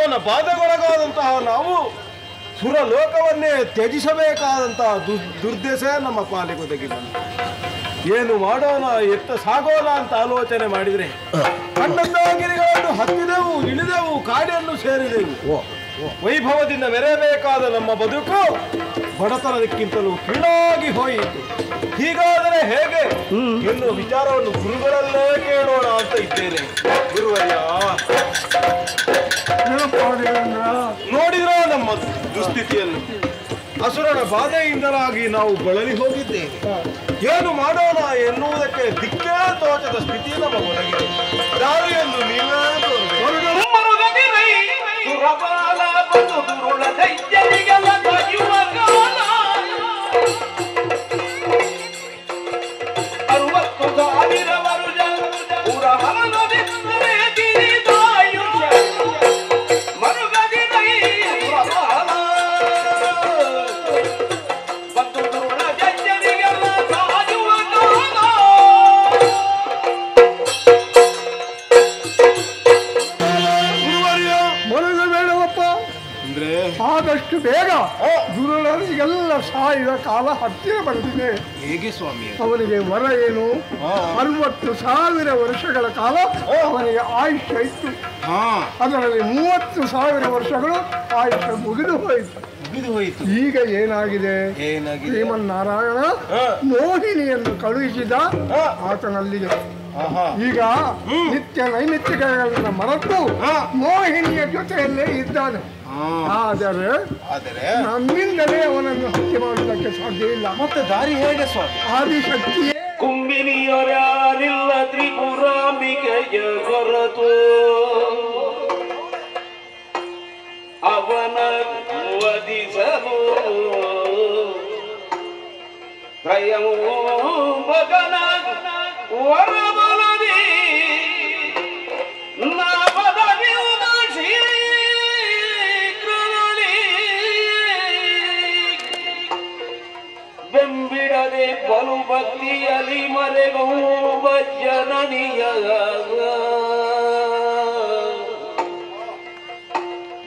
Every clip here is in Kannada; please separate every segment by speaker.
Speaker 1: ಅವನ ಬಾಧೆಗೊಳಗಾದಂತಹ ನಾವು ಸುರಲೋಕವನ್ನೇ ತ್ಯಜಿಸಬೇಕಾದಂತಹ ದುರ್ದೆಸೆ ನಮ್ಮ ಪಾಲಿಗೆ ಒದಗಿ ಬಂತು. ಏನು ಮಾಡೋಣ, ಎತ್ತ ಸಾಗೋಣ ಅಂತ ಆಲೋಚನೆ ಮಾಡಿದರೆ ಕಣ್ಣಂದಾಗಿರಿಗಳನ್ನು ಹತ್ತಿದೆವು, ಇಳಿದೆವು, ಕಾಡಿಯನ್ನು ಸೇರಿದೆವು. ವೈಭವದಿಂದ ಮೆರೆಯಬೇಕಾದ ನಮ್ಮ ಬದುಕು ಬಡತನದಕ್ಕಿಂತಲೂ ಕೀಳಾಗಿ ಹೋಯಿತು. ಹೀಗಾದರೆ ಹೇಗೆ ಎನ್ನುವ ವಿಚಾರವನ್ನು ಗುರುಗಳಲ್ಲೇ ಕೇಳೋಣ ಅಂತ ಇದ್ದೇನೆ. ಗುರುವರ್ಯ, ನೋಡಿದ್ರ ನಮ್ಮ ದುಸ್ಥಿತಿಯನ್ನು? ಅಸುರನ ಬಾಧೆಯಿಂದಲಾಗಿ ನಾವು ಬಳಲಿ ಹೋಗಿದ್ದೇವೆ. ಏನು ಮಾಡೋಣ ಎನ್ನುವುದಕ್ಕೆ ದಿಕ್ಕೇ ತೋಚದ ಸ್ಥಿತಿ ನಮ್ಮ ಒಳಗಿದೆ. ದಾರಿಯನ್ನು ನೀವೇ
Speaker 2: ಆದಷ್ಟು ಬೇಗ ದುರುಳರಿಗೆಲ್ಲ ಸಾಯುವ ಕಾಲ ಹತ್ತಿರ ಬಂದಿದೆ.
Speaker 1: ಹೇಗೆ ಸ್ವಾಮಿ?
Speaker 2: ಅವನಿಗೆ ವರ ಏನು? 60,000 ವರ್ಷಗಳ ಕಾಲ ಅವನಿಗೆ ಆಯುಷ್ಯ ಇತ್ತು. ಅದರಲ್ಲಿ 30,000 ವರ್ಷಗಳು ಆಯುಷ್ಯ ಮುಗಿದು ಹೋಯಿತು. ಈಗ ಏನಾಗಿದೆ? ಶ್ರೀಮನ್ನಾರಾಯಣ ಮೋಹಿನಿಯನ್ನು ಕಳುಹಿಸಿದ ಆತನಲ್ಲಿಗೆ. ಈಗ ನಿತ್ಯ ನೈಮಿತ್ತಿಗಳನ್ನು ಮರೆತು ಮೋಹಿನಿಯ ಜೊತೆಯಲ್ಲೇ ಇದ್ದಾನೆ. ಆದರೆ ನಮ್ಮಿಂದಲೇ ಅವನನ್ನು ಹತ್ಯೆ ಮಾಡುವುದಕ್ಕೆ ಸಾಧ್ಯ ಇಲ್ಲ.
Speaker 1: ಮತ್ತೆ ದಾರಿ ಹೇಗೆ ಸ್ವಾಮಿ?
Speaker 2: ಆದಿಶಕ್ತಿಯೇ
Speaker 3: ಕುಂಬಿನಿಯರ್ಯಾರಿಲ್ಲ ತ್ರಿಪುರಾಂಬಿಕೆಯ ಹೊರತು ಅವನ ವಧಿಸಲು ತ್ರಯಂಬಕನ ವರಬಲದಿ ಬೆಂಬಿಡದೆ ಬಲು ಭಕ್ತಿಯಲ್ಲಿ ಮರೆಗೌವ ಜನನಿಯ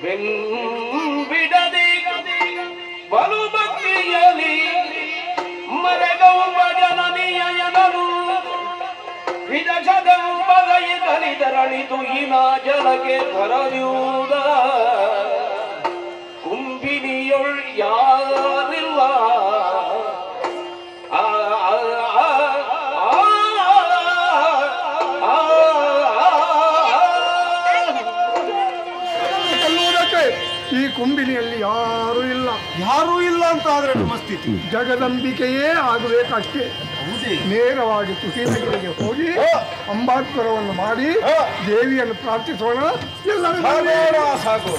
Speaker 3: ಬೆಂಬಿಡದೆ ಬಲು ಭಕ್ತಿಯಲ್ಲಿ ಮರೆಗೌವ ಜನನಿಯನು ವಿದಶದರಳಿದು ಹಿನ ಜಲಕ್ಕೆ ಧರದಿಯುವುದ ಕುಂಬಿನಿಯೊಳ್ ಯಾರಿಲ್ಲ.
Speaker 2: ಈ ಕುಂಬಿನಿಯಲ್ಲಿ ಯಾರೂ ಇಲ್ಲ
Speaker 1: ಅಂತ ಆದ್ರೆ ನಮ್ಮ ಸ್ಥಿತಿ
Speaker 2: ಜಗದಂಬಿಕೆಯೇ ಆಗಬೇಕಷ್ಟೇ. ನೇರವಾಗಿ ತುಹಿನಗಿರಿಗೆ ಹೋಗಿ ಅಂಬಾತ್ವರವನ್ನು ಮಾಡಿ ದೇವಿಯನ್ನು ಪ್ರಾರ್ಥಿಸೋಣ. ಎಲ್ಲರೂ
Speaker 1: ಸಾಕು.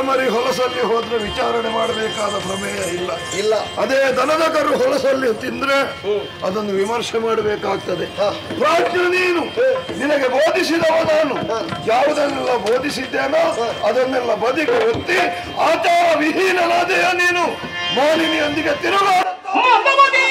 Speaker 4: ಮರಿ ಹೊಲಸಲ್ಲಿ ಹೋದ್ರೆ ವಿಚಾರಣೆ ಮಾಡಬೇಕಾದ ಪ್ರಮೇಯ ಇಲ್ಲ. ಅದೇ ದನದ ಕರು ಹೊಲಸಲ್ಲಿ ತಿಂದ್ರೆ ಅದನ್ನು ವಿಮರ್ಶೆ ಮಾಡಬೇಕಾಗ್ತದೆ. ಪ್ರಾಜ್ಞ ನೀನು, ನಿನಗೆ ಬೋಧಿಸಿದವ ನಾನು. ಯಾವುದನ್ನೆಲ್ಲ ಬೋಧಿಸಿದ್ದೇನೋ ಅದನ್ನೆಲ್ಲ ಬದಿಗೆ ಒತ್ತಿ ಆಚಾರ ವಿಹೀನನಾದೆಯ ನೀನು ಮೋಹಿನಿಯೊಂದಿಗೆ ತಿರುಗಾಡ.
Speaker 3: ಈ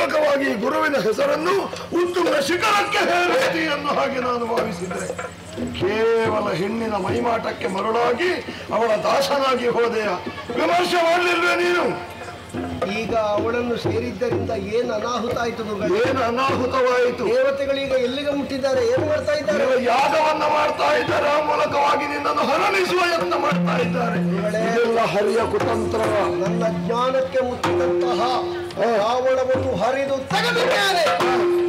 Speaker 4: ಮೂಲಕವಾಗಿ ಗುರುವಿನ ಹೆಸರನ್ನು ಉತ್ತುಂಗ ಶಿಖರಕ್ಕೆ ಹೇರಿಸಿ ಎನ್ನುವ ಹಾಗೆ ನಾನು ಭಾವಿಸಿದ್ದೆ. ಕೇವಲ ಹೆಣ್ಣಿನ ಮೈಮಾಟಕ್ಕೆ ಮರುಳಾಗಿ ಅವಳ ದಾಸನಾಗಿ ಹೋದೆಯ. ವಿಮರ್ಶೆ ಮಾಡಲಿಲ್ವೇ ನೀನು?
Speaker 5: ಈಗ ಅವಳನ್ನು ಸೇರಿದ್ದರಿಂದ ಏನು ಅನಾಹುತ ಆಯಿತು?
Speaker 4: ಏನು ಅನಾಹುತವಾಯಿತು?
Speaker 5: ದೇವತೆಗಳೀಗ ಎಲ್ಲಿಗೆ ಮುಟ್ಟಿದ್ದಾರೆ? ಏನು ಮಾಡ್ತಾ ಇದ್ದಾರೆ?
Speaker 4: ಯಾಗವನ್ನ ಮಾಡ್ತಾ ಇದ್ದಾರೆ. ಆ ಮೂಲಕವಾಗಿ ನಿನ್ನನ್ನು ಹರಣಿಸುವ ಯತ್ನ ಮಾಡ್ತಾ ಇದ್ದಾರೆ. ಇದೆಲ್ಲ ಹರಿಯ ಕುತಂತ್ರ.
Speaker 5: ನನ್ನ ಜ್ಞಾನಕ್ಕೆ ಮುಟ್ಟಿದಂತಹ ರಾವಣವನ್ನು ಹರಿದು ತೆಗೆದ ಮೇಲೆ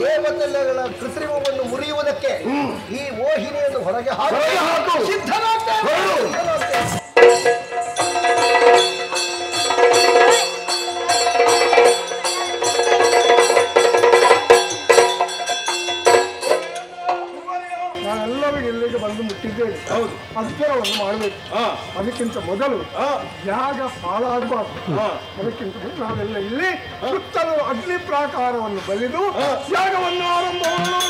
Speaker 5: ದೇವತೆಗಳ ಕೃತ್ರಿಮವನ್ನು ಮುರಿಯುವುದಕ್ಕೆ ಈ ಮೋಹಿನಿಯನ್ನು ಹೊರಗೆ ಹಾಕಿ ಸಿದ್ಧನಾಗ್ತೇನೆ.
Speaker 2: ನಾನೆಲ್ಲರಿಗೂ ಇಲ್ಲಿಗೆ ಬಂದು ಮುಟ್ಟಿದ್ದೇನೆ.
Speaker 1: ಹೌದು,
Speaker 2: ಅದ್ಭುತವನ್ನು ಮಾಡಬೇಕು. ಅದಕ್ಕಿಂತ ಮೊದಲು ಯಾಗ ಹಾಳಾಗಬಾರ್ದು. ಅದಕ್ಕಿಂತ ಮೊದಲು ನಾವೆಲ್ಲ ಇಲ್ಲಿ ಸುತ್ತಲೂ ಅಗ್ನಿ ಪ್ರಾಕಾರವನ್ನು ಬಲಿದು ಯಾಗವನ್ನು ಆರಂಭ ಮಾಡೋಣ.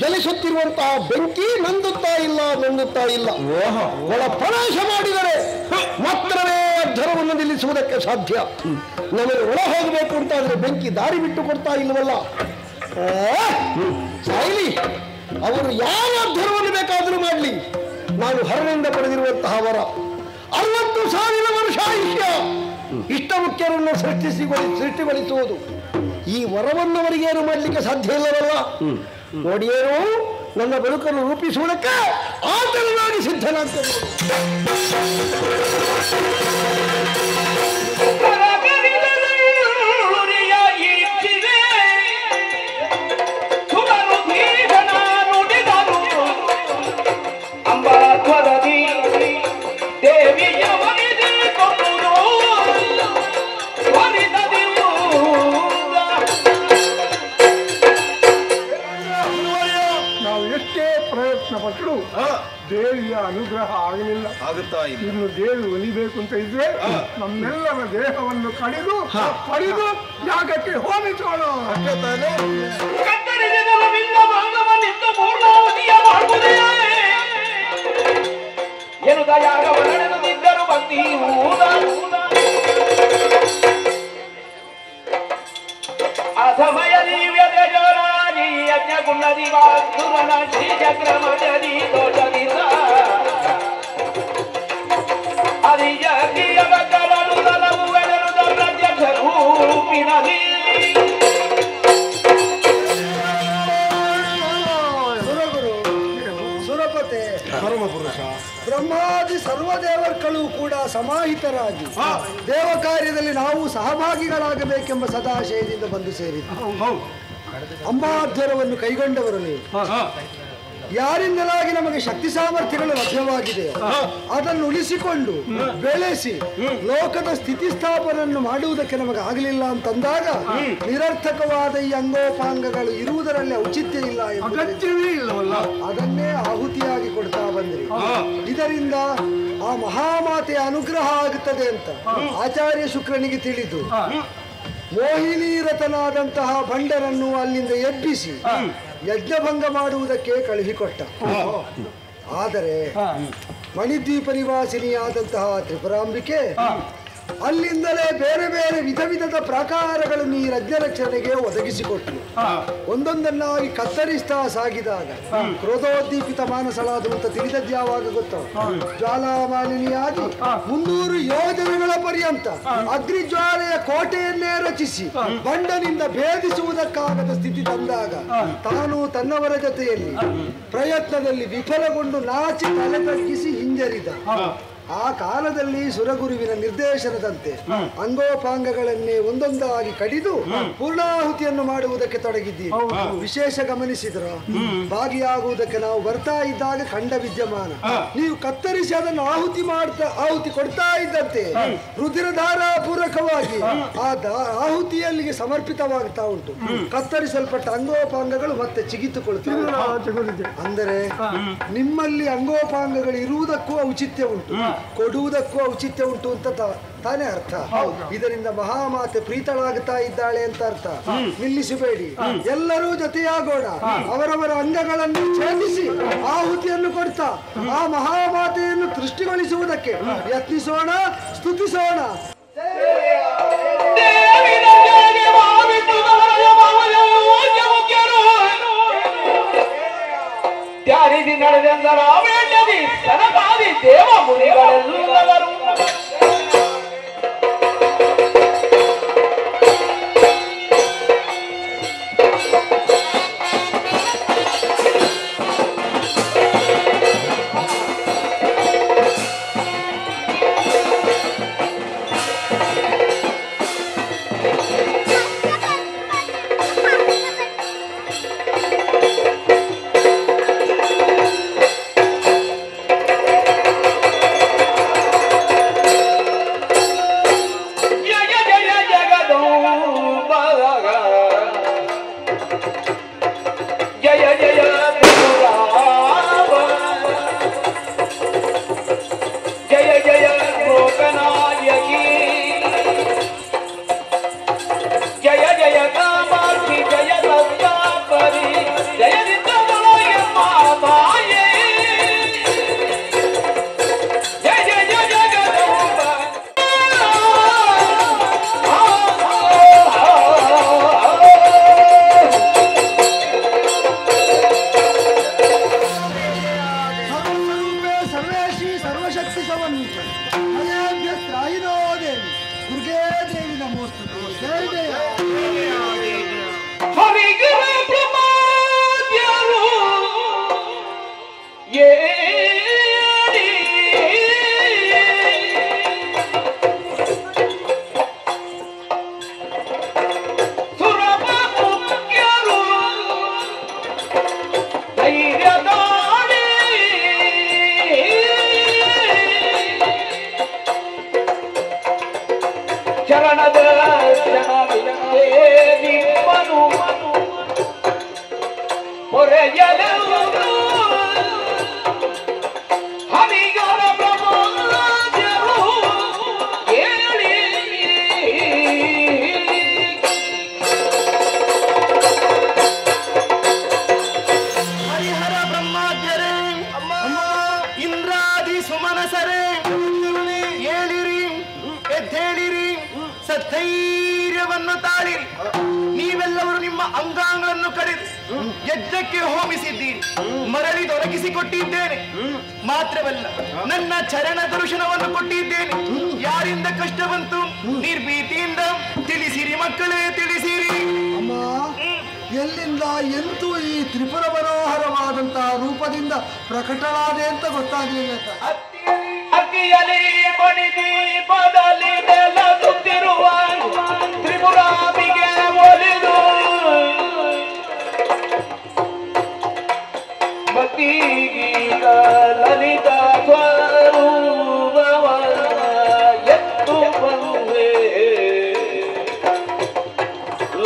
Speaker 5: ಜಲಿಸುತ್ತಿರುವಂತಹ ಬೆಂಕಿ ನಂದುತ್ತಾ ಇಲ್ಲ. ಒಳ ಪ್ರವೇಶ ಮಾಡಿದರೆ ಮಾತ್ರವೇ ಅಜ್ಜರವನ್ನು ನಿಲ್ಲಿಸುವುದಕ್ಕೆ ಸಾಧ್ಯ. ನಮಗೆ ಒಳ ಹೋಗಬೇಕು ಅಂತಾದ್ರೆ ಬೆಂಕಿ ದಾರಿ ಬಿಟ್ಟು ಕೊಡ್ತಾ ಇಲ್ಲವಲ್ಲ. ಸಾಯಿಲಿ, ಅವರು ಯಾವ ಅಧ್ಯರವನ್ನು ಬೇಕಾದರೂ ಮಾಡಲಿ. ನಾನು ಹರನಿಂದ ಪಡೆದಿರುವಂತಹ ವರ 60,000 ವರ್ಷ ಆಯುಷ್ಯ. ಇಷ್ಟ ಮುಖ್ಯರನ್ನು ಸೃಷ್ಟಿಗೊಳಿಸುವುದು. ಈ ವರವನ್ನು ಅವರಿಗೇನು ಮಾಡಲಿಕ್ಕೆ ಸಾಧ್ಯ ಇಲ್ಲವಲ್ಲ. ನೋಡಿಯೇನು ನನ್ನ ಬದುಕನ್ನು ರೂಪಿಸುವುದಕ್ಕೆ ಆತನಾಗಿ ಸಿದ್ಧನಾಗ್ತೇನೆ. ಪಟ್ಟರು ದೇವಿಯ ಅನುಗ್ರಹ ಆಗಲಿಲ್ಲ. ಇನ್ನು ದೇವಿ ಒಲಿಬೇಕು ಅಂತ ಇದ್ರೆ ನಮ್ಮೆಲ್ಲರ ದೇಹವನ್ನು ಕಡಿದು ಪಡೆದು ಯಾಗಕ್ಕೆ ಹೋಮಿಸೋಣ. ಅಷ್ಟೇ ತಾನೇ? ಸುರಪತೆ ಪರಮಪುರುಷ ಬ್ರಹ್ಮಾದಿ ಸರ್ವದೇವರುಗಳು ಕೂಡ ಸಮಾಹಿತರಾಗಿ ದೇವ ಕಾರ್ಯದಲ್ಲಿ ನಾವು ಸಹಭಾಗಿಗಳಾಗಬೇಕೆಂಬ ಸದಾಶಯದಿಂದ ಬಂದು ಸೇರಿದ್ದು. ಅಂಬಾಧ್ಯರವನ್ನು ಕೈಗೊಂಡವರು ನೀವು. ಯಾರಿಂದಲಾಗಿ ನಮಗೆ ಶಕ್ತಿ ಸಾಮರ್ಥ್ಯಗಳು ಲಭ್ಯವಾಗಿದೆ ಅದನ್ನು ಉಳಿಸಿಕೊಂಡು ಬೆಳೆಸಿ ಲೋಕದ ಸ್ಥಿತಿಸ್ಥಾಪನೆಯನ್ನು ಮಾಡುವುದಕ್ಕೆ ನಮಗೆ ಆಗಲಿಲ್ಲ ಅಂತಂದಾಗ ನಿರರ್ಥಕವಾದ ಈ ಅಂಗೋಪಾಂಗಗಳು ಇರುವುದರಲ್ಲಿ ಔಚಿತ್ಯ ಇಲ್ಲ, ಅಗತ್ಯವೇ ಇಲ್ಲವಲ್ಲ. ಅದನ್ನೇ ಆಹುತಿಯಾಗಿ ಕೊಡ್ತಾ ಬಂದಿರಿ. ಇದರಿಂದ ಆ ಮಹಾಮಾತೆಯ ಅನುಗ್ರಹ ಆಗುತ್ತದೆ ಅಂತ ಆಚಾರ್ಯ ಶುಕ್ರನಿಗೆ ತಿಳಿದು ಮೋಹಿನೀರತನಾದಂತಹ ಭಂಡರನ್ನು ಅಲ್ಲಿಂದ ಎಬ್ಬಿಸಿ ಯಜ್ಞಭಂಗ ಮಾಡುವುದಕ್ಕೆ ಕಳುಹಿಕೊಟ್ಟ. ಆದರೆ ಮಣಿದ್ವೀಪ ನಿವಾಸಿನಿಯಾದಂತಹ ತ್ರಿಪುರಾಂಬಿಕೆ ಅಲ್ಲಿಂದಲೇ ಬೇರೆ ಬೇರೆ ವಿಧ ವಿಧದ ಪ್ರಾಕಾರಗಳನ್ನು ಈ ರಜ್ಞರಕ್ಷಣೆಗೆ ಒದಗಿಸಿಕೊಟ್ಟರು. ಒಂದೊಂದನ್ನಾಗಿ ಕತ್ತರಿಸ್ತಾ ಸಾಗಿದಾಗ ಕ್ರೋಧೋದ್ದೀಪಿತ ಮಾನಸಳಾದು ಅಂತ ತಿಳಿದದ್ದು ಯಾವಾಗ ಗೊತ್ತ? ಜ್ವಾಲಾಮಾಲಿನಿಯಾಗಿ 300 ಯೋಜನೆಗಳ ಪರ್ಯಂತ ಅಗ್ನಿಜ್ವಾಲೆಯ ಕೋಟೆಯನ್ನೇ ರಚಿಸಿ ಬಂಡನಿಂದ ಭೇದಿಸುವುದಕ್ಕಾಗದ ಸ್ಥಿತಿ ತಂದಾಗ ತಾನು ತನ್ನವರ ಜೊತೆಯಲ್ಲಿ ಪ್ರಯತ್ನದಲ್ಲಿ ವಿಫಲಗೊಂಡು ನಾಚಿ ತಲೆ ತಗ್ಗಿಸಿ ಹಿಂಜರಿದ. ಆ ಕಾಲದಲ್ಲಿ ಸುರಗುರುವಿನ ನಿರ್ದೇಶನದಂತೆ ಅಂಗೋಪಾಂಗಗಳನ್ನೇ ಒಂದೊಂದಾಗಿ ಕಡಿದು ಪೂರ್ಣಾಹುತಿಯನ್ನು ಮಾಡುವುದಕ್ಕೆ ತೊಡಗಿದ್ದೀವಿ. ವಿಶೇಷ ಗಮನಿಸಿದ್ರ ಭಾಗಿಯಾಗುವುದಕ್ಕೆ ನಾವು ಬರ್ತಾ ಇದ್ದಾಗ ಕಂಡ ವಿದ್ಯಮಾನ, ನೀವು ಕತ್ತರಿಸಿ ಅದನ್ನು ಆಹುತಿ ಕೊಡ್ತಾ ಇದ್ದಂತೆ ರುಧಿರಧಾರ ಪೂರಕವಾಗಿ ಆ ಆಹುತಿಯಲ್ಲಿಗೆ ಸಮರ್ಪಿತವಾಗ್ತಾ ಉಂಟು. ಕತ್ತರಿಸಲ್ಪಟ್ಟ ಅಂಗೋಪಾಂಗಗಳು ಮತ್ತೆ ಚಿಗಿತುಕೊಳ್ತವೆ. ಅಂದರೆ ನಿಮ್ಮಲ್ಲಿ ಅಂಗೋಪಾಂಗಗಳು ಇರುವುದಕ್ಕೂ ಔಚಿತ್ಯ ಉಂಟು, ಕೊಡುವುದಕ್ಕೂ ಔಚಿತ್ಯ ಉಂಟು ಅಂತ ತಾನೇ ಅರ್ಥ. ಇದರಿಂದ ಮಹಾಮಾತೆ ಪ್ರೀತಳಾಗುತ್ತಾ ಇದ್ದಾಳೆ ಅಂತ ಅರ್ಥ. ನಿಲ್ಲಿಸಬೇಡಿ, ಎಲ್ಲರೂ ಜೊತೆಯಾಗೋಣ. ಅವರವರ ಅಂಗಗಳನ್ನು ಛೇದಿಸಿ ಆಹುತಿಯನ್ನು ಕೊಡ್ತಾ ಆ ಮಹಾಮಾತೆಯನ್ನು ಸೃಷ್ಟಿಗೊಳಿಸುವುದಕ್ಕೆ ಯತ್ನಿಸೋಣ, ಸ್ತುತಿಸೋಣ.
Speaker 3: ತ್ಯಾರಿದಿ ನಡೆದೆಂದರ ವೇಳ್ಯದಿ ಸನಪಾದಿ ದೇವ ಮುನಿಗಳೆಲ್ಲವರು
Speaker 6: ಧೈರ್ಯವನ್ನು ತಾಳಿರಿ. ನೀವೆಲ್ಲವರು ನಿಮ್ಮ ಅಂಗಾಂಗಗಳನ್ನು ಕಡಿದು ಯಜ್ಞಕ್ಕೆ ಹೋಮಿಸಿದ್ದೀರಿ, ಮರಳಿ ದೊರಕಿಸಿಕೊಟ್ಟಿದ್ದೇನೆ. ಮಾತ್ರವಲ್ಲ, ನನ್ನ ಚರಣ ದರ್ಶನವನ್ನು ಕೊಟ್ಟಿದ್ದೇನೆ. ಯಾರಿಂದ ಕಷ್ಟ ಬಂತು ನಿರ್ಭೀತಿಯಿಂದ ತಿಳಿಸಿರಿ ಮಕ್ಕಳೇ, ತಿಳಿಸಿರಿ.
Speaker 5: ಅಮ್ಮ, ಎಲ್ಲಿಂದ ಎಂತೂ ಈ ತ್ರಿಪುರ ಮನೋಹರವಾದಂತಹ ರೂಪದಿಂದ ಪ್ರಕಟವಾದೆ ಅಂತ ಗೊತ್ತಾಗಲಿಲ್ಲ.
Speaker 3: ಅಕ್ಕಿಯಲಿ ಮಣಿದಿ ಬದಲಿ ನೆಲಗುತ್ತಿರುವ ತ್ರಿಪುರಾಂಬಿಗೆ ಒಲಿದು ಭಕ್ತಿಗೀತ ಲಲಿತ ಸ್ವರೂಪವ ಎತ್ತು ಬಂದೆ,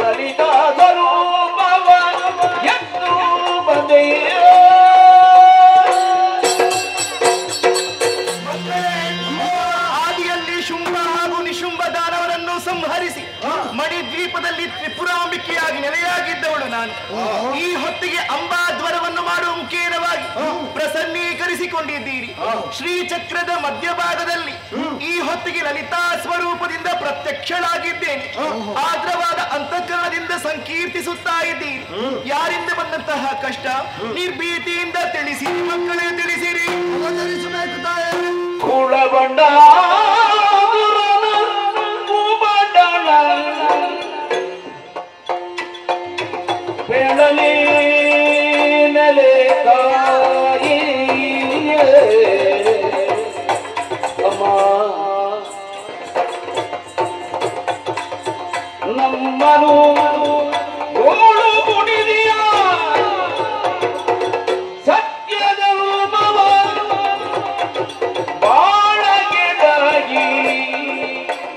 Speaker 3: ಲಲಿತ ಸ್ವರೂಪವ ಎತ್ತು ಬಂದೆ.
Speaker 6: ಸಂಹರಿಸಿ ಮಣಿದ್ವೀಪದಲ್ಲಿ ತ್ರಿಪುರಾಂಬಿಕೆಯಾಗಿ ನೆಲೆಯಾಗಿದ್ದವಳು ನಾನು. ಈ ಹೊತ್ತಿಗೆ ಅಂಬಾದ್ವರವನ್ನು ಮಾಡುವ ಮುಖೇನವಾಗಿ ಪ್ರಸನ್ನೀಕರಿಸಿಕೊಂಡಿದ್ದೀರಿ. ಶ್ರೀಚಕ್ರದ ಮಧ್ಯಭಾಗದಲ್ಲಿ ಈ ಹೊತ್ತಿಗೆ ಲಲಿತಾ ಸ್ವರೂಪದಿಂದ ಪ್ರತ್ಯಕ್ಷಳಾಗಿದ್ದೇನೆ. ಆರ್ದ್ರವಾದ ಅಂತಃಕರಣದಿಂದ ಸಂಕೀರ್ತಿಸುತ್ತಾ ಇದ್ದೀರಿ. ಯಾರಿಂದ ಬಂದಂತಹ ಕಷ್ಟ ನಿರ್ಭೀತಿಯಿಂದ ತಿಳಿಸಿರಿ ಮಕ್ಕಳೇ, ತಿಳಿಸಿರಿ.
Speaker 5: ಅವತರಿಸಬೇಕು ತಾಯೇ.
Speaker 3: ಕುಳಬಂಡ ಬೆಳಲಿ ನೆಲೆ ಕಾಯಿ ಮನು ಗೋಳು ಕುಣಿದಿಯ ಸತ್ಯದ ರೂಪವ ಬಾಳಗೆಡಗಿ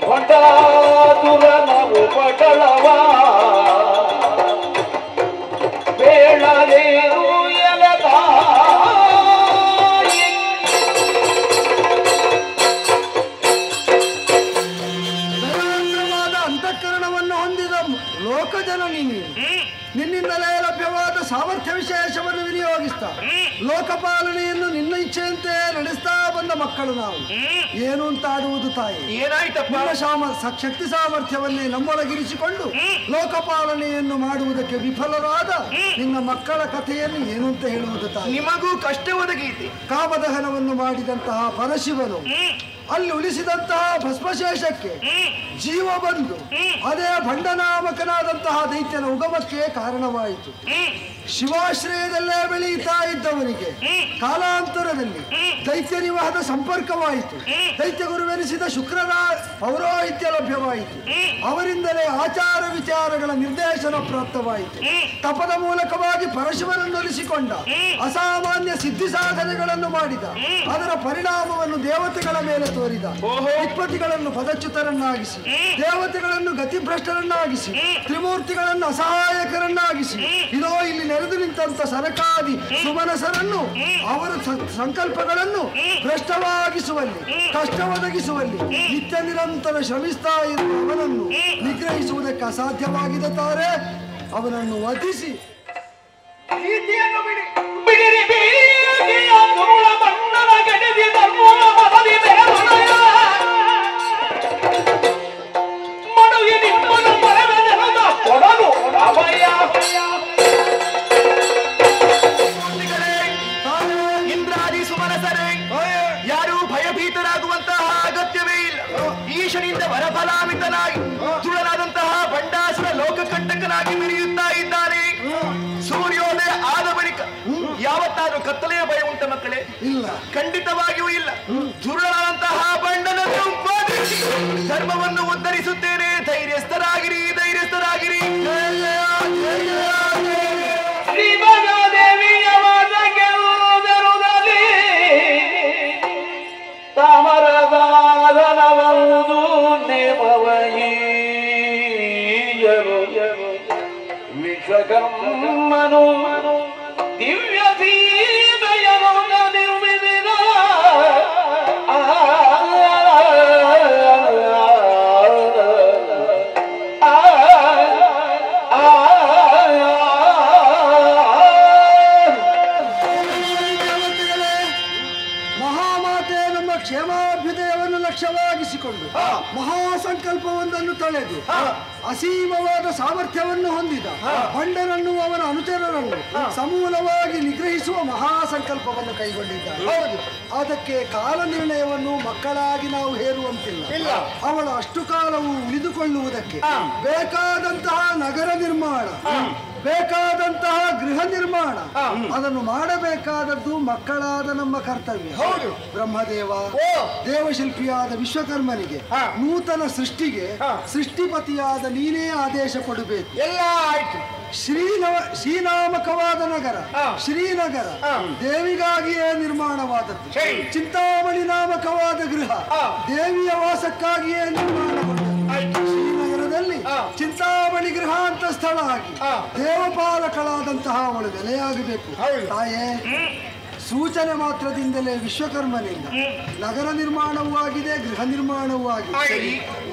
Speaker 3: ಹೊಂಡಾತುರನವು ಪಟಳವ ಬೇಳದೇರು ಎಲದ
Speaker 5: ಅಂತಃಕರಣವನ್ನು ಹೊಂದಿದ ಲೋಕಜನನಿ ನೀನು. ನಿನ್ನಿಂದಲೇ ಲಭ್ಯವಾದ ಸಾಮರ್ಥ್ಯ ವಿಶೇಷವನ್ನು ವಿನಿಯೋಗಿಸ್ತಾ ಲೋಕಪಾಲನೆಯನ್ನು ನಿನ್ನ ಇಚ್ಛೆಯಂತೆ ನಡೆಸ್ತಾ ಬಂದ ಮಕ್ಕಳು ನಾವು. ಏನು ಅಂತಾಡುವುದು ತಾಯಿ?
Speaker 6: ಏನಾಯ್ತಪ್ಪ?
Speaker 5: ಶಕ್ತಿ ಸಾಮರ್ಥ್ಯವನ್ನೇ ನಮ್ಮೊಳಗಿರಿಸಿಕೊಂಡು ಲೋಕಪಾಲನೆಯನ್ನು ಮಾಡುವುದಕ್ಕೆ ವಿಫಲರಾದ ನಿನ್ನ ಮಕ್ಕಳ ಕಥೆಯನ್ನು ಏನು ಅಂತ ಹೇಳುವುದು ತಾಯಿ?
Speaker 6: ನಿಮಗೂ ಕಷ್ಟ ಒದಗೀತೆ.
Speaker 5: ಕಾಮದಹನವನ್ನು ಮಾಡಿದಂತಹ ಪರಶಿವನು ಅಲ್ಲಿ ಉಳಿಸಿದಂತಹ ಭಸ್ಮಶೇಷಕ್ಕೆ ಜೀವ ಬಂದು ಅದೇ ಭಂಡನಾಮಕನಾದಂತಹ ದೈತ್ಯನ ಉಗಮಕ್ಕೆ ಕಾರಣವಾಯಿತು. ಶಿವಾಶ್ರಯದಲ್ಲೇ ಬೆಳೆಯುತ್ತಾ ಇದ್ದವನಿಗೆ ಕಾಲಾಂತರದಲ್ಲಿ ದೈತ್ಯ ನಿವಾಹದ ಸಂಪರ್ಕವಾಯಿತು. ದೈತ್ಯ ಗುರುವೆನಿಸಿದ ಶುಕ್ರನ ಪೌರೋಹಿತ್ಯ ಲಭ್ಯವಾಯಿತು. ಅವರಿಂದಲೇ ಆಚಾರ ವಿಚಾರಗಳ ನಿರ್ದೇಶನ ಪ್ರಾಪ್ತವಾಯಿತು. ತಪದ ಮೂಲಕವಾಗಿ ಪರಶಿವನನ್ನು ಒಲಿಸಿಕೊಂಡ ಅಸಾಮಾನ್ಯ ಸಿದ್ಧಿ ಸಾಧನೆಗಳನ್ನು ಮಾಡಿದ. ಅದರ ಪರಿಣಾಮವನ್ನು ದೇವತೆಗಳ ಮೇಲೆ ತೋರಿದ. ವಿಪತ್ತಿಗಳನ್ನು ಪದಚ್ಯುತರನ್ನಾಗಿಸಿ, ದೇವತೆಗಳನ್ನು ಗತಿಭ್ರಷ್ಟರನ್ನಾಗಿಸಿ, ತ್ರಿಮೂರ್ತಿಗಳನ್ನು ಅಸಹಾಯಕರನ್ನಾಗಿಸಿ, ಇದೋ ಇಲ್ಲಿ ನೆರೆದು ನಿಂತ ಸರಕಾದಿ ಸುಮನಸರನ್ನು ಅವರ ಸಂಕಲ್ಪಗಳನ್ನು ಭ್ರಷ್ಟವಾಗಿಸುವಲ್ಲಿ, ಕಷ್ಟ ಒದಗಿಸುವಲ್ಲಿ ನಿತ್ಯ ನಿರಂತರ ಶ್ರಮಿಸ್ತಾ ಇರುವ ಅವನನ್ನು ನಿಗ್ರಹಿಸುವುದಕ್ಕೆ ಅಸಾಧ್ಯವಾಗಿದೆ ತಾರೆ. ಅವನನ್ನು ವಧಿಸಿ
Speaker 3: ಪ್ರೀತಿಯನ್ನು ಬಿಡಿರಿ ಬೀದಿಯ ಧೂಳ ಬಣ್ಣದ ಗಡಿದಿ ಧರ್ಮದ ಮದದಿ ಬೆರಮಣಯ ಮಡುಗಿ ನಿಮ್ಮನ ಪರವೆ ನೆಲದ ಕೊಡಲು ಅಭಯ
Speaker 6: ಇಂದ್ರಾದಿ ಸುಮನಸರೇ, ಯಾರು ಭಯಭೀತರಾಗುವಂತಹ ಅಗತ್ಯವೇ ಇಲ್ಲ. ಈಶನಿಂದ ವರಫಲಾಮಿತನಾಗಿ ತುಳನಾದಂತಹ ಬಂಡಾಸುರ ಲೋಕಕಂಟಕನಾಗಿ ಮೆರೆಯುತ್ತಾ ಇದ್ದಾನೆ. ಸೂರ್ಯೋದಯ ಆದ ಬಳಿಕ ಯಾವತ್ತಾದ್ರೂ ಕತ್ತಲೆಯ ಭಯ ಉಂಟ ಮಕ್ಕಳೇ?
Speaker 5: ಇಲ್ಲ,
Speaker 6: ಖಂಡಿತವಾಗಿಯೂ ಇಲ್ಲ. ದುರುಳಾದಂತಹ ಬಂಡನನ್ನು ಬಾಧಿಸಿ ಧರ್ಮವನ್ನು ಉದ್ಧರಿಸುತ್ತೇನೆ. ಧೈರ್ಯಸ್ಥರಾಗಿರಿ, ಧೈರ್ಯಸ್ಥರಾಗಿರಿ.
Speaker 3: ಶ್ರೀಮಹಾದೇವಿಯ ವಾದ ಗೆಲ್ಲುವುದರುದಲ್ಲಿ ತಾಮರದಾದನವವುದು ನೇಮವಯೀಯರು ವಿಶ್ವಕರ್ಮನು ದಿವ್ಯ ಸೀಮೆಯನು ನಿರ್ಮಿಸಿದ
Speaker 5: ಮಹಾಮಾತೆ ನಮ್ಮ ಕ್ಷೇಮಾಭ್ಯುದಯವನ್ನು ಲಕ್ಷ್ಯವಾಗಿಸಿಕೊಂಡು ಮಹಾಸಂಕಲ್ಪವೊಂದನ್ನು ತಳೆದು ಅಸೀಮವಾದ ಸಾಮರ್ಥ್ಯವನ್ನು ಹೊಂದಿದ ಭಂಡನನ್ನು ಅವನ ಅನುಚರರನ್ನು ಸಮೂಲವಾಗಿ ನಿಗ್ರಹಿಸುವ ಮಹಾಸಂಕಲ್ಪವನ್ನು ಕೈಗೊಂಡಿದ್ದಾರೆ. ಅದಕ್ಕೆ ಕಾಲ ನಿರ್ಣಯವನ್ನು ಮಕ್ಕಳಾಗಿ ನಾವು ಹೇರುವಂತಿಲ್ಲ. ಅವಳ ಅಷ್ಟು ಕಾಲವು ಉಳಿದುಕೊಳ್ಳುವುದಕ್ಕೆ ಬೇಕಾದಂತಹ ನಗರ ನಿರ್ಮಾಣ, ಬೇಕಾದಂತಹ ಗೃಹ ನಿರ್ಮಾಣ, ಅದನ್ನು ಮಾಡಬೇಕಾದದ್ದು ಮಕ್ಕಳಾದ ನಮ್ಮ ಕರ್ತವ್ಯ. ಬ್ರಹ್ಮದೇವ ದೇವಶಿಲ್ಪಿಯಾದ ವಿಶ್ವಕರ್ಮನಿಗೆ ನೂತನ ಸೃಷ್ಟಿಗೆ ಸೃಷ್ಟಿಪತಿಯಾದ ನೀನೇ ಆದೇಶ ಕೊಡಬೇಕು.
Speaker 2: ಎಲ್ಲ ಆಯ್ತು.
Speaker 5: ಶ್ರೀನಾಮಕವಾದ ನಗರ ಶ್ರೀನಗರ ದೇವಿಗಾಗಿಯೇ ನಿರ್ಮಾಣವಾದದ್ದು. ಚಿಂತಾಮಣಿ ನಾಮಕವಾದ ಗೃಹ ದೇವಿಯ ವಾಸಕ್ಕಾಗಿಯೇ ನಿರ್ಮಾಣವಾದದ್ದು. ಶ್ರೀನಗರದಲ್ಲಿ ಚಿಂತಾಮಣಿ ಗೃಹ ಅಂತ ಸ್ಥಳ ಆಗಿ ದೇವಪಾಲಕಳಾದಂತಹ ಅವಳು ನೆಲೆಯಾಗಬೇಕು. ತಾಯೇ, ಸೂಚನೆ ಮಾತ್ರದಿಂದಲೇ ವಿಶ್ವಕರ್ಮನಿಂದ ನಗರ ನಿರ್ಮಾಣವೂ ಆಗಿದೆ, ಗೃಹ ನಿರ್ಮಾಣವೂ ಆಗಿದೆ.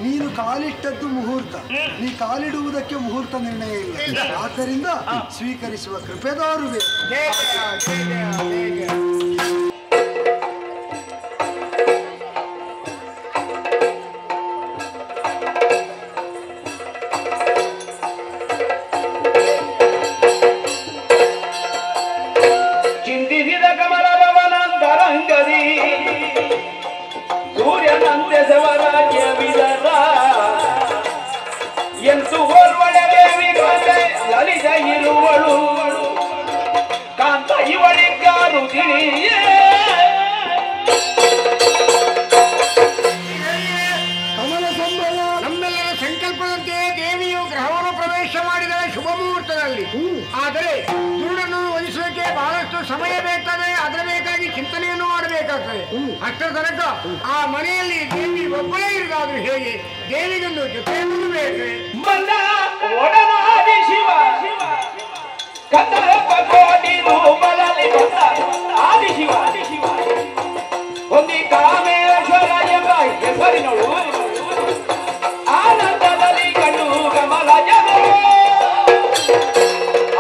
Speaker 5: ನೀನು ಕಾಲಿಟ್ಟದ್ದು ಮುಹೂರ್ತ, ನೀ ಕಾಲಿಡುವುದಕ್ಕೆ ಮುಹೂರ್ತ ನಿರ್ಣಯ ಇಲ್ಲ. ಆದ್ದರಿಂದ ಸ್ವೀಕರಿಸುವ ಕೃಪೆದಾರು ಬೇಕು.
Speaker 3: ಚಿಂತಿಸಿದ ಕಮಲಭವನಂತರಂಗದಿ ಸೂರ್ಯನಂತೆ ಸವರಾಜ್ಯ ವಿದರ ಎಂತು ಓರ್ವಳೆ ದೇವಿ ಕೊಂಡೆ ಲಲಿತ ಇರುವಳು ಕಾಂತ ಇವಳಿಗಾರು ತಿಳಿಯೇ
Speaker 2: ಕಮಲ ಸಂಭವ ನಮ್ಮೆಲ್ಲರ ಸಂಕಲ್ಪದಂತೆ ದೇವಿಯು ಗ್ರಹವನ್ನು ಸಮಯ ಬೇಕಾದ್ರೆ ಅದರ ಬೇಕಾಗಿ ಚಿಂತನೆಯನ್ನು ಮಾಡಬೇಕಾಗ್ತದೆ. ಅಷ್ಟರ ತನಕ ಆ ಮನೆಯಲ್ಲಿ ದೇವಿ ಒಬ್ಬಳೇ ಇರುವುದಾದ್ರೂ ಹೇಗೆ? ದೇವಿಗೊಂದು ಜೊತೆಯನ್ನು ಬೇಕು.
Speaker 3: ಮಲ್ಲ ಒಡನಾಡಿ ಶಿವ ಕನ್ನಡಪ್ಪ ಕೋಟಿ ರೂಪದಲ್ಲಿ ಬಂದ ಆದಿ ಶಿವ ಒಂದಿ ಕಾಮೇಶ್ವರ ಎಂಬ ಹೆಸರಿನಳು ಆನಂದದಲ್ಲಿ ಕಂಡು ಕಮಲ ಜಗ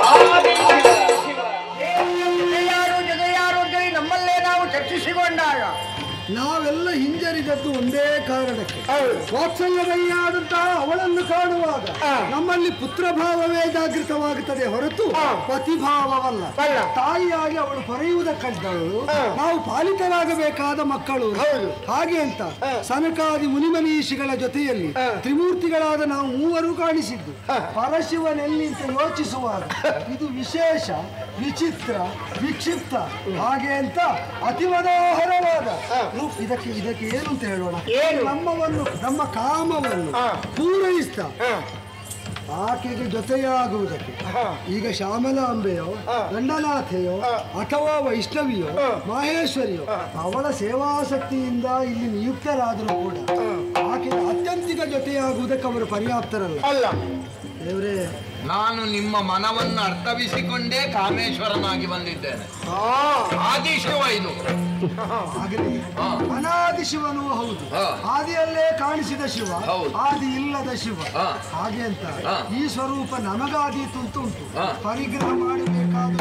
Speaker 3: ಆದಿ ಶಿವ
Speaker 2: ಜಗಯಾರು ಅಂತೇಳಿ ನಮ್ಮಲ್ಲೇ ನಾವು ಚರ್ಚಿಸಿಕೊಂಡಾಗ
Speaker 5: ನಾವೆಲ್ಲ ಹಿಂಜರಿದದ್ದು ಒಂದೇ ಕಾರಣಕ್ಕೆ. ವಾತ್ಸಲ್ಯಮಯಿಯಾದಂತಹ ಅವಳನ್ನು ಕಾಣುವಾಗ ನಮ್ಮಲ್ಲಿ ಪುತ್ರ ಭಾವವೇ ಜಾಗೃತವಾಗುತ್ತದೆ ಹೊರತು ಪತಿಭಾವವಲ್ಲ. ತಾಯಿಯಾಗಿ ಅವಳು ಪೊರೆಯುವುದಕ್ಕಂತವಳು ನಾವು ಪಾಲಿತರಾಗಬೇಕಾದ ಮಕ್ಕಳು. ಹಾಗೆ ಅಂತ ಸನಕಾದಿ ಮುನಿಮನೀಷಿಗಳ ಜೊತೆಯಲ್ಲಿ ತ್ರಿಮೂರ್ತಿಗಳಾದ ನಾವು ಮೂವರು ಕಾಣಿಸಿದ್ದು ಪರಶಿವನೆಲ್ಲಿ ಅಂತ ಯೋಚಿಸುವಾಗ ಇದು ವಿಶೇಷ, ವಿಚಿತ್ರ, ವಿಕ್ಷಿಪ್ತ ಹಾಗೆ ಅಂತ ಅತಿಮನೋಹರವಾದ ಇದಕ್ಕೆ ಏನು ಅಂತ ಹೇಳೋಣ? ನಮ್ಮ ಕಾಮವನ್ನು ಪೂರೈಸ್ತಾ ಆಕೆಗೆ ಜೊತೆಯಾಗುವುದಕ್ಕೆ ಈಗ ಶ್ಯಾಮಲಾಂಬೆಯೋ ದಂಡನಾಥೆಯೋ ಅಥವಾ ವೈಷ್ಣವಿಯೋ ಮಹೇಶ್ವರಿಯೋ ಅವಳ ಸೇವಾಸಕ್ತಿಯಿಂದ ಇಲ್ಲಿ ನಿಯುಕ್ತರಾದರೂ ಕೂಡ ಆಕೆಗೆ ಅತ್ಯಂತಿಕ ಜೊತೆಯಾಗುವುದಕ್ಕೆ ಅವರು ಪರ್ಯಾಪ್ತರಲ್ಲ. ದೇವರೇ,
Speaker 6: ನಾನು ನಿಮ್ಮ ಮನವನ್ನು ಅರ್ಥವಿಸಿಕೊಂಡೇ ಕಾಮೇಶ್ವರನಾಗಿ ಬಂದಿದ್ದೇನೆ. ಆದಿಶಿವ ಇದು.
Speaker 5: ಆಗಲಿ, ಅನಾದಿ ಶಿವನೂ ಹೌದು, ಆದಿಯಲ್ಲೇ ಕಾಣಿಸಿದ ಶಿವ, ಆದಿ ಇಲ್ಲದ ಶಿವ. ಹಾಗೆ ಅಂತ ಈ ಸ್ವರೂಪ ನಮಗಾದೀತು ಅಂತ ಉಂಟು. ಪರಿಗ್ರಹ ಮಾಡಬೇಕಾದ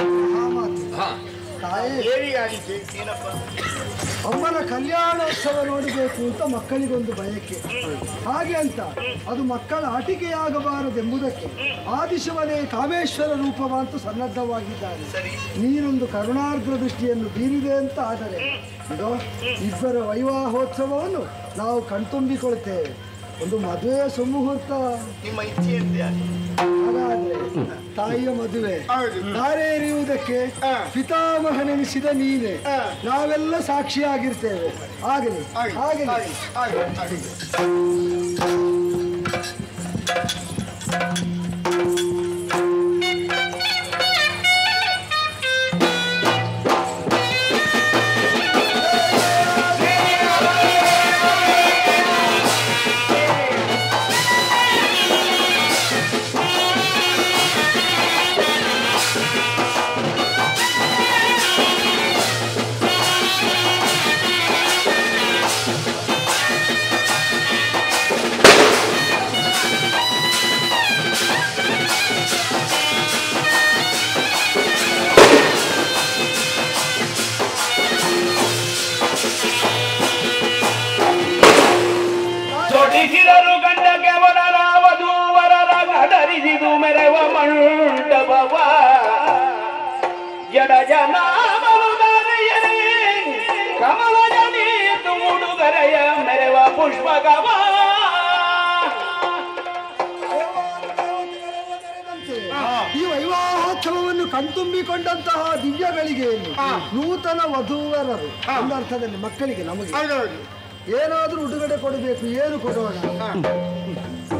Speaker 5: ಅಮ್ಮನ ಕಲ್ಯಾಣೋತ್ಸವ ನೋಡಬೇಕು ಅಂತ ಮಕ್ಕಳಿಗೊಂದು ಬಯಕೆ. ಹಾಗೆ ಅಂತ ಅದು ಮಕ್ಕಳ ಆಟಿಕೆಯಾಗಬಾರದೆಂಬುದಕ್ಕೆ ಆದಿಶಿವನೇ ಕಾಮೇಶ್ವರ ರೂಪವಂತೂ ಸನ್ನದ್ಧವಾಗಿದ್ದಾನೆ. ನೀನೊಂದು ಕರುಣಾರ್ದ್ರ ದೃಷ್ಟಿಯನ್ನು ಬೀರಿದೆ ಅಂತ ಆದರೆ ಇಬ್ಬರ ವೈವಾಹೋತ್ಸವವನ್ನು ನಾವು ಕಣ್ತುಂಬಿಕೊಳ್ತೇವೆ. ಒಂದು ಮದುವೆಯ ಸುಮುಹೂರ್ತ
Speaker 6: ನಿಮ್ಮ ಇಚ್ಛೆಯಂತೆ
Speaker 5: ಹಾಗಾದ್ರೆ ತಾಯಿಯ ಮದುವೆ ಧಾರೆ ಎರೆಯುವುದಕ್ಕೆ ಪಿತಾಮಹನೆನಿಸಿದ ನೀನೆ, ನಾವೆಲ್ಲ ಸಾಕ್ಷಿಯಾಗಿರ್ತೇವೆ. ಆಗಲಿ ಆಗಲಿ.
Speaker 3: ಜೋಡಿಸಿದರು ಗಂಡಕ್ಕೆ ವರರ ವಧೂವರರ ಗಡರಿಸಿದು ಮೆರವ ಮಂಟಪವ ಎಡ ಜನ ಕಮಲ ಜನಿತು ಮುಡುಗರೆಯ ಮೆರವ ಪುಷ್ಪಗವ.
Speaker 5: ಈ ವೈವಾಹೋತ್ಸವವನ್ನು ಕಣ್ತುಂಬಿಕೊಂಡಂತಹ ದಿವ್ಯಗಳಿಗೆ ನೂತನ ವಧೂವರರು ಒಂದು ಅರ್ಥದಲ್ಲಿ ಮಕ್ಕಳಿಗೆ ನಮಗೆ ಏನಾದ್ರೂ ಉಡುಗೊರೆ ಕೊಡಬೇಕು. ಏನು ಕೊಡೋಣ?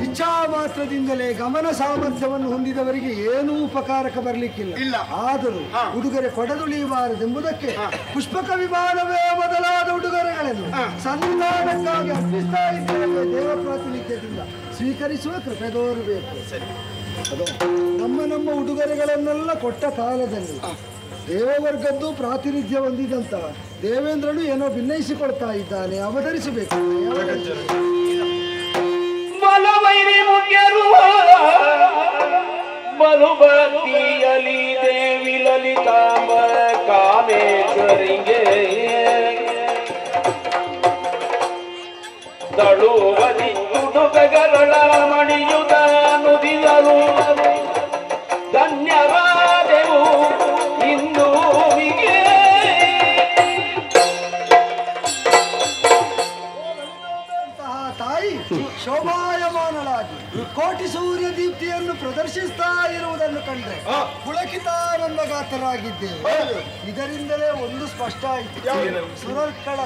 Speaker 5: ಇಚ್ಛಾ ಮಾತ್ರದಿಂದಲೇ ಗಮನ ಸಾಮರ್ಥ್ಯವನ್ನು ಹೊಂದಿದವರಿಗೆ ಏನೂ ಉಪಕಾರಕ ಬರಲಿಕ್ಕಿಲ್ಲ. ಆದರೂ ಉಡುಗೊರೆ ಕೊಡದುಳಿಯಬಾರದೆಂಬುದಕ್ಕೆ ಪುಷ್ಪಕ ವಿಮಾನವೇ ಮೊದಲಾದ ಉಡುಗೊರೆಗಳನ್ನು ಸನ್ನಿಧಾನಕ್ಕಾಗಿ ಅರ್ಪಿಸ್ತಾ ಇದ್ದೇವೆ. ದೇವ ಪ್ರಾತಿನಿಧ್ಯದಿಂದ ಸ್ವೀಕರಿಸುವ ಕೃಪೆ ತೋರಬೇಕು. ಅದು ನಮ್ಮ ಉಡುಗೊರೆಗಳನ್ನೆಲ್ಲ ಕೊಟ್ಟ ಕಾಲದಲ್ಲಿ ದೇವವರ್ಗದ್ದು ಪ್ರಾತಿನಿಧ್ಯ ಹೊಂದಿದಂತ ದೇವೇಂದ್ರನು ಏನೋ ಭಿನ್ನಯಿಸಿಕೊಳ್ತಾ ಇದ್ದಾನೆ. ಅವತರಿಸಬೇಕು.
Speaker 3: ಬಲವೈರಿ ಮುಖ್ಯರು ಬಲುಭಕ್ತಿಯಲಿ ದೇವಿ ಲಲಿತಾಂಬ ಕಾಮೇಶ್ವರಿಗೆ ತಳುವದಿ ಉಡುಗರಳ ಮಣಿಯುತ ನುಡಿದರು ಧನ್ಯವಾದೆವು ಇಂದು
Speaker 5: ತಾಯಿ ಶೋಭಾಯಮಾನಳಾಗಿ ಕೋಟಿ ಸೂರ್ಯ ದೀಪ್ತಿಯನ್ನು ಪ್ರದರ್ಶಿಸ್ತಾ ಇರುವುದನ್ನು ಕಂಡ್ರೆ ಪುಳಕಿತಾನಂದಗಾತರಾಗಿದ್ದೇವೆ. ಇದರಿಂದಲೇ ಒಂದು ಸ್ಪಷ್ಟ ಆಯಿತು. ಸುರರ್ಕಳ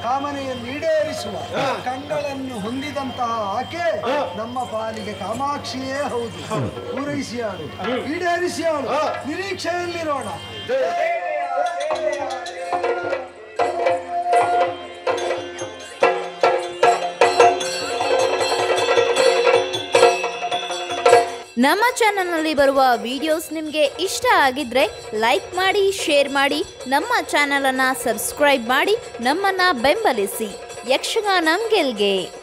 Speaker 5: ಕಾಮನೆಯನ್ನು ಈಡೇರಿಸುವ ಕಂಗಳನ್ನು ಹೊಂದಿದಂತಹ ಆಕೆ ನಮ್ಮ ಪಾಲಿಗೆ ಕಾಮಾಕ್ಷಿಯೇ ಹೌದು. ಪೂರೈಸಿಯಾಳು, ಈಡೇರಿಸಿಯಾಳು. ನಿರೀಕ್ಷೆಯಲ್ಲಿರೋಣ.
Speaker 7: ನಮ್ಮ ಚಾನಲ್ನಲ್ಲಿ ಬರುವ ವಿಡಿಯೋಸ್ ನಿಮಗೆ ಇಷ್ಟ ಆಗಿದ್ರೆ ಲೈಕ್ ಮಾಡಿ, ಶೇರ್ ಮಾಡಿ, ನಮ್ಮ ಚಾನಲನ್ನು ಸಬ್ಸ್ಕ್ರೈಬ್ ಮಾಡಿ ನಮ್ಮನ್ನು ಬೆಂಬಲಿಸಿ. ಯಕ್ಷಗಾನ ಗೆಲ್ಗೆ.